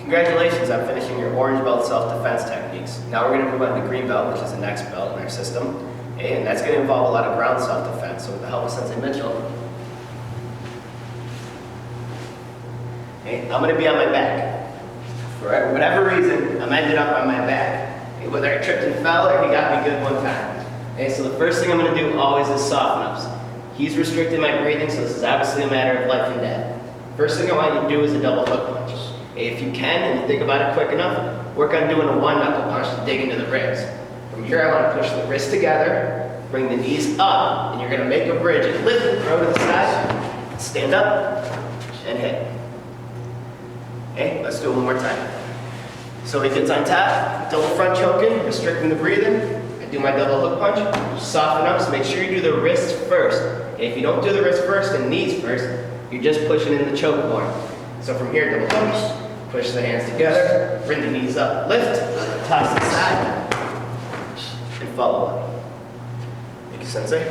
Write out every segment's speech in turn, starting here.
Congratulations on finishing your orange belt self-defense techniques. Now we're going to move on to green belt, which is the next belt in our system. Okay, and that's going to involve a lot of ground self-defense. So with the help of Sensei Mitchell, okay, I'm going to be on my back. For whatever reason, I'm ended up on my back. Okay, whether I tripped and fell or he got me good one time. Okay, so the first thing I'm going to do always is soften ups. He's restricting my breathing, so this is obviously a matter of life and death. First thing I want you to do is a double hook punch. If you can, and you think about it quick enough, work on doing a one knuckle punch to dig into the ribs. From here, I want to push the wrists together, bring the knees up, and you're going to make a bridge and lift and throw to the side. Stand up and hit. Okay, let's do it one more time. So he gets on top, double front choking, restricting the breathing. I do my double hook punch, soften up, so make sure you do the wrists first. Okay, if you don't do the wrists first and knees first, you're just pushing in the choke more. So from here, double punch. Push the hands together, bring the knees up, lift, toss to the side, and follow up. Thank you, Sensei.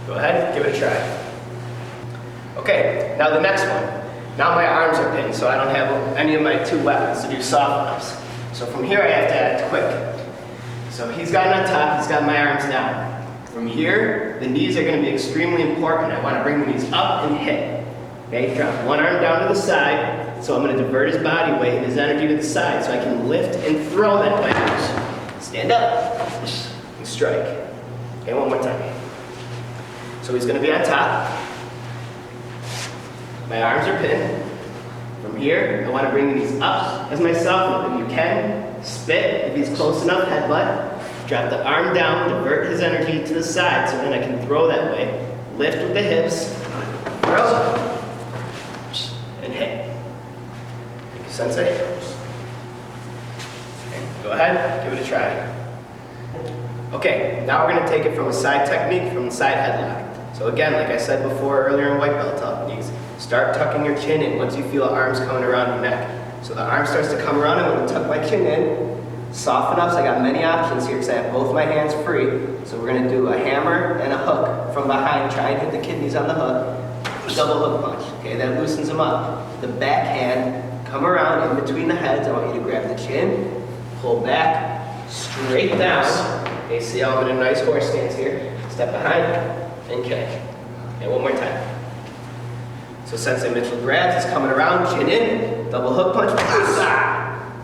Go ahead, give it a try. Okay, now the next one. Now my arms are pinned, so I don't have any of my two weapons to do soften ups. So from here, I have to act quick. So he's gotten on top, he's got my arms down. From here, the knees are going to be extremely important. I want to bring the knees up and hit. Okay, drop one arm down to the side. So I'm going to divert his body weight and his energy to the side so I can lift and throw that way. Stand up and strike. Okay, one more time. So he's going to be on top. My arms are pinned. From here, I want to bring the knees up as myself. If you can, spit. If he's close enough, headbutt. Drop the arm down, divert his energy to the side so then I can throw that way. Lift with the hips, throw, and hit. Sensei. Okay, go ahead, give it a try. Okay, now we're going to take it from a side technique, from the side headlock. So again, like I said before earlier in white belt techniques, start tucking your chin in once you feel arms coming around your neck. So the arm starts to come around, I'm going to tuck my chin in, soften up. So I got many options here because I have both my hands free. So we're going to do a hammer and a hook from behind, try and hit the kidneys on the hook, double hook punch. Okay, that loosens them up. The back hand, come around in between the heads. I want you to grab the chin, pull back, straight down. Okay, see how I'm in a nice horse stance here. Step behind and kick. Okay, one more time. So Sensei Mitchell grabs, he's coming around, chin in, double hook punch.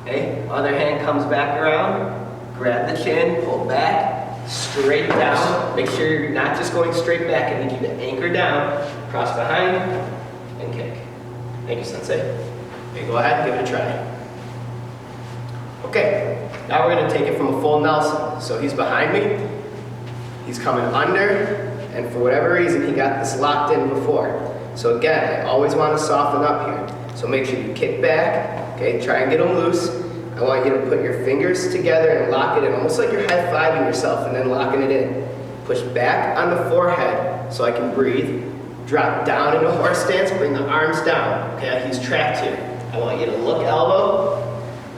Okay, other hand comes back around, grab the chin, pull back, straight down. Make sure you're not just going straight back. I need you to anchor down, cross behind, and kick. Thank you, Sensei. Okay, go ahead and give it a try. Okay, now we're going to take it from a full Nelson. So he's behind me, he's coming under, and for whatever reason he got this locked in before. So again, I always want to soften up here. So make sure you kick back, okay, try and get them loose. I want you to put your fingers together and lock it in, almost like you're high-fiving yourself and then locking it in. Push back on the forehead so I can breathe. Drop down into horse stance, bring the arms down. Okay, he's trapped here. I want you to look elbow,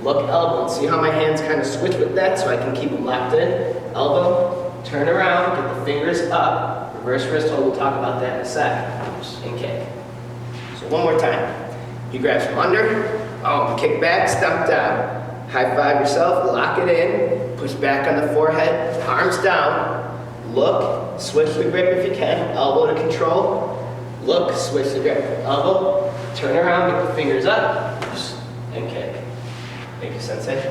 and see how my hands kind of switch with that so I can keep them locked in. Elbow, turn around, get the fingers up, reverse wrist hold, we'll talk about that in a sec, and kick. So one more time. He grabs from under, kick back, stomp down. High five yourself, lock it in, push back on the forehead, arms down, look, switch the grip if you can, elbow to control, look, switch the grip, elbow, turn around, get the fingers up, and kick. Thank you, Sensei.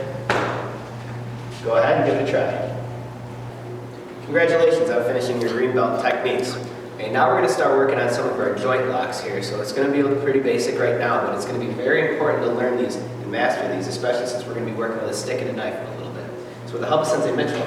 Go ahead and give it a try. Congratulations on finishing your green belt techniques. Okay, now we're going to start working on some of our joint locks here. So it's going to be pretty basic right now, but it's going to be very important to learn these and master these, especially since we're going to be working with a stick and a knife for a little bit. So with the help of Sensei Mitchell,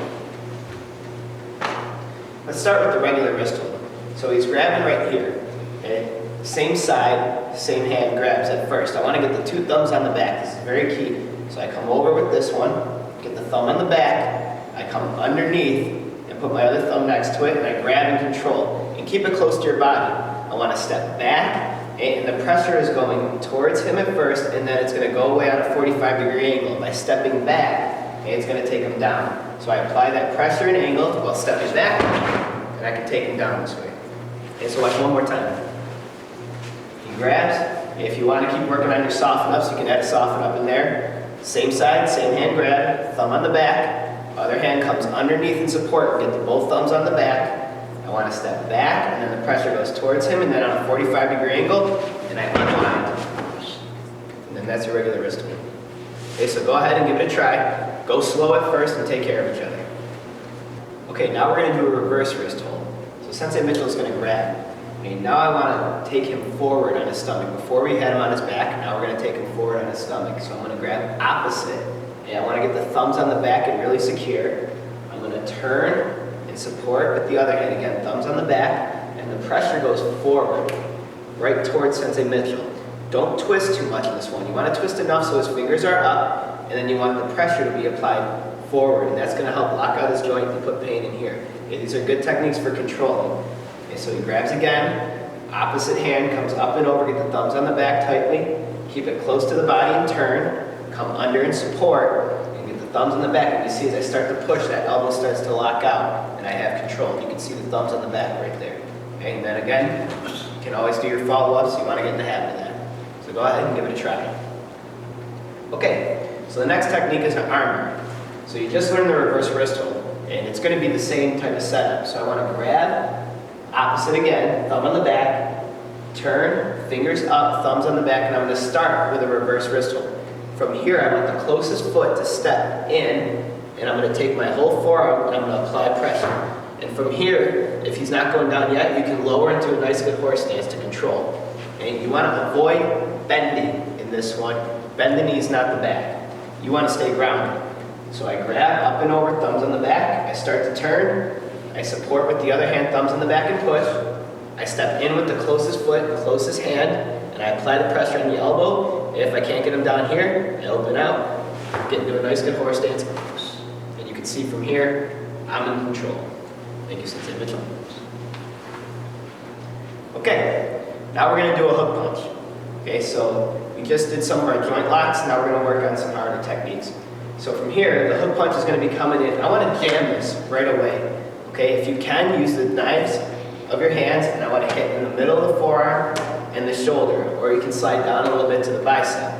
let's start with the regular wrist hold. So he's grabbing right here. Okay? Same side, same hand grabs at first. I want to get the two thumbs on the back. This is very key. So I come over with this one, get the thumb on the back, I come underneath and put my other thumb next to it, and I grab and control. And keep it close to your body. I want to step back, and the pressure is going towards him at first, and then it's going to go away on a 45-degree angle. By stepping back, it's going to take him down. So I apply that pressure and angle while stepping back, and I can take him down this way. Okay, so watch one more time. He grabs, If you want to keep working on your soften ups, you can add a soften up in there. Same side, same hand grab, thumb on the back. Other hand comes underneath and support. Get both thumbs on the back. I want to step back, and then the pressure goes towards him, and then on a 45-degree angle, and I unwind. And then that's your regular wrist hold. Okay, so go ahead and give it a try. Go slow at first and take care of each other. Okay, now we're going to do a reverse wrist hold. So Sensei Mitchell is going to grab. Okay, now I want to take him forward on his stomach. Before we had him on his back, now we're going to take him forward on his stomach. So I'm going to grab opposite. Okay, I want to get the thumbs on the back and really secure. I'm going to turn and support with the other hand. Again, thumbs on the back, and the pressure goes forward, right towards Sensei Mitchell. Don't twist too much in this one. You want to twist enough so his fingers are up, and then you want the pressure to be applied forward, and that's going to help lock out his joint and put pain in here. Okay, these are good techniques for controlling. Okay, so he grabs again, opposite hand comes up and over, get the thumbs on the back tightly, keep it close to the body and turn, come under and support, and get the thumbs on the back. And you see as I start to push, that elbow starts to lock out, and I have control. You can see the thumbs on the back right there. Okay, and then again, you can always do your follow-ups. You want to get in the habit of that. So go ahead and give it a try. Okay, so the next technique is an arm bar. So you just learned the reverse wrist hold, and it's going to be the same type of setup. So I want to grab, opposite again, thumb on the back, turn, fingers up, thumbs on the back, and I'm going to start with a reverse wrist hold. From here, I want the closest foot to step in, and I'm going to take my whole forearm and I'm going to apply pressure. And from here, if he's not going down yet, you can lower into a nice good horse stance to control. Okay? You want to avoid bending in this one. Bend the knees, not the back. You want to stay grounded. So I grab up and over, thumbs on the back. I start to turn. I support with the other hand, thumbs on the back and push. I step in with the closest foot, closest hand, and I apply the pressure on the elbow. If I can't get him down here, I open out, get into a nice good horse stance. And you can see from here, I'm in control. Thank you, Sensei Mitchell. Okay, now we're going to do a hook punch. Okay, so we just did some of our joint locks. Now we're going to work on some harder techniques. So from here, the hook punch is going to be coming in. I want to jam this right away. Okay, if you can, use the knives of your hands, and I want to hit in the middle of the forearm and the shoulder, or you can slide down a little bit to the bicep.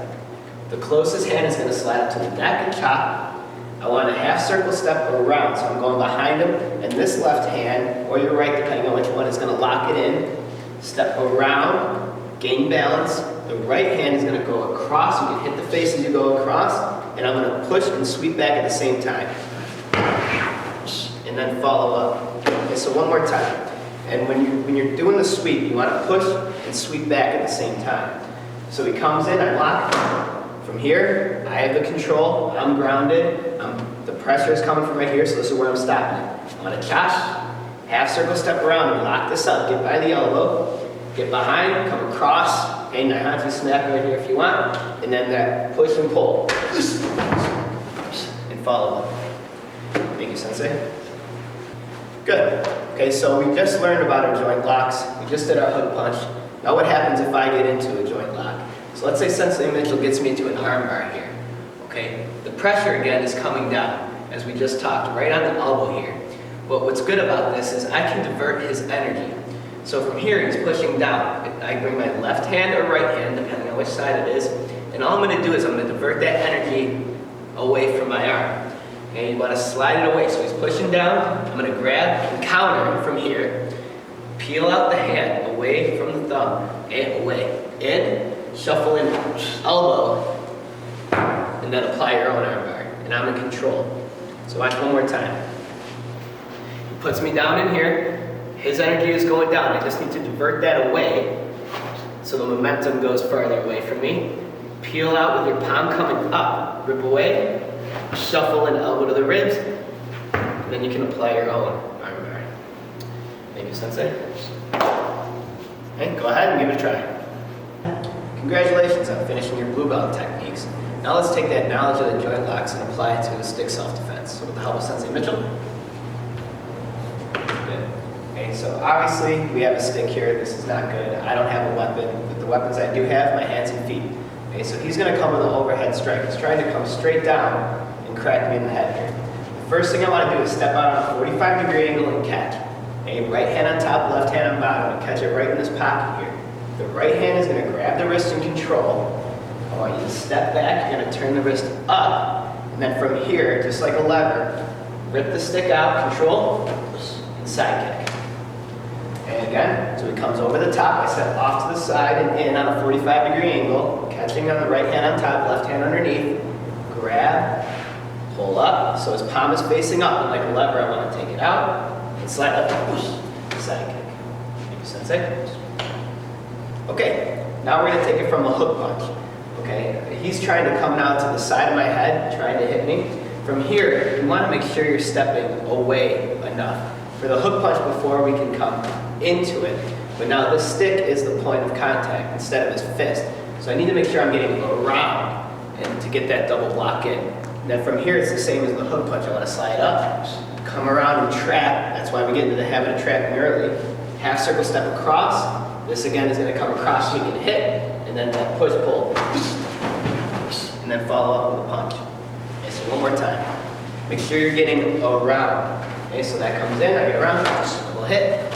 The closest hand is going to slide up to the neck and chop. I want a half circle step around, so I'm going behind him, and this left hand, or your right, depending on which one, is going to lock it in. Step around, gain balance. The right hand is going to go across. You can hit the face as you go across, and I'm going to push and sweep back at the same time. And then follow up. Okay, so one more time. And when you're doing the sweep, you want to push and sweep back at the same time. So he comes in, I lock. From here, I have the control. I'm grounded. The pressure is coming from right here, so this is where I'm stopping it. I'm going to chosh, half circle step around, and lock this up. Get by the elbow, get behind, come across. Okay, now you snap right here if you want. And then that push and pull. And follow up. Thank you, Sensei. Good. Okay, so we just learned about our joint locks. We just did our hook punch. Now what happens if I get into a joint lock? So let's say Sensei Mitchell gets me into an arm bar here. Okay, the pressure again is coming down, as we just talked, right on the elbow here. But what's good about this is I can divert his energy. So from here, he's pushing down. I bring my left hand or right hand, depending on which side it is, and all I'm going to do is I'm going to divert that energy away from my arm. Okay, you want to slide it away. So he's pushing down. I'm going to grab and counter him from here. Peel out the hand away from the thumb and away. In, shuffle in, elbow, and then apply your own arm bar. And I'm in control. So watch one more time. He puts me down in here. His energy is going down. I just need to divert that away so the momentum goes farther away from me. Peel out with your palm coming up. Rip away. Shuffle and elbow to the ribs. And then you can apply your own arm bar. Thank you, Sensei. Okay, go ahead and give it a try. Congratulations on finishing your blue belt techniques. Now let's take that knowledge of the joint locks and apply it to a stick self-defense. So with the help of Sensei Mitchell. Good. Okay, so obviously we have a stick here. This is not good. I don't have a weapon. But the weapons I do have, my hands and feet. Okay, so he's going to come with an overhead strike. He's trying to come straight down and crack me in the head here. The first thing I want to do is step out on a 45-degree angle and catch. Okay, right hand on top, left hand on bottom, and catch it right in this pocket here. The right hand is going to grab the wrist and control. I want you to step back, you're going to turn the wrist up, and then from here, just like a lever, rip the stick out, control, and side kick. And again, so he comes over the top, I step off to the side and in on a 45-degree angle, catching on the right hand on top, left hand underneath, grab, pull up, so his palm is facing up, and like a lever, I want to take it out, and slide up, side kick. Thank you, Sensei. Okay, now we're going to take it from a hook punch. Okay, he's trying to come now to the side of my head, trying to hit me. From here, you want to make sure you're stepping away enough. For the hook punch before, we can come into it. But now this stick is the point of contact instead of his fist. So I need to make sure I'm getting around and to get that double block in. And then from here, it's the same as the hook punch. I want to slide up, come around and trap. That's why we get into the habit of trapping early. Half circle step across. This again is going to come across, we can hit, and then that push pull. And then follow up with a punch. Okay, so one more time. Make sure you're getting around. Okay, so that comes in, I get around, we'll hit,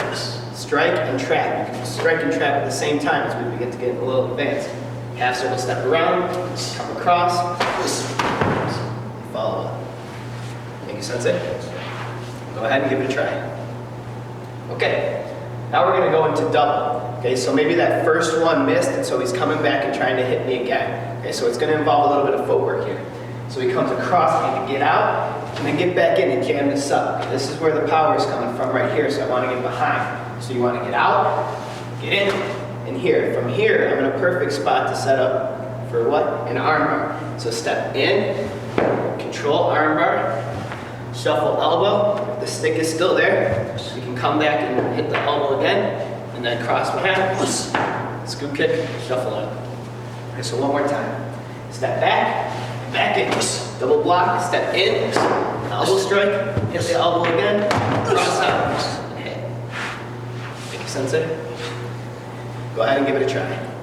strike and trap. You can strike and trap at the same time as we begin to get a little advanced. Half circle step around, come across, follow up. Thank you, Sensei. Go ahead and give it a try. Okay, now we're going to go into double. Okay, so maybe that first one missed, and so he's coming back and trying to hit me again. Okay, so it's going to involve a little bit of footwork here. So he comes across, I can get out, and then get back in and jam this up. Okay, this is where the power is coming from right here, so I want to get behind. So you want to get out, get in, and here. From here, I'm in a perfect spot to set up for what? An arm bar. So step in, control arm bar, shuffle elbow. If the stick is still there, you can come back and hit the elbow again, and then cross my hand, scoop kick, shuffle out. Okay, so one more time. Step back, back in, double block, step in, elbow strike, hit the elbow again, cross out, and hit. Thank you, Sensei. Go ahead and give it a try.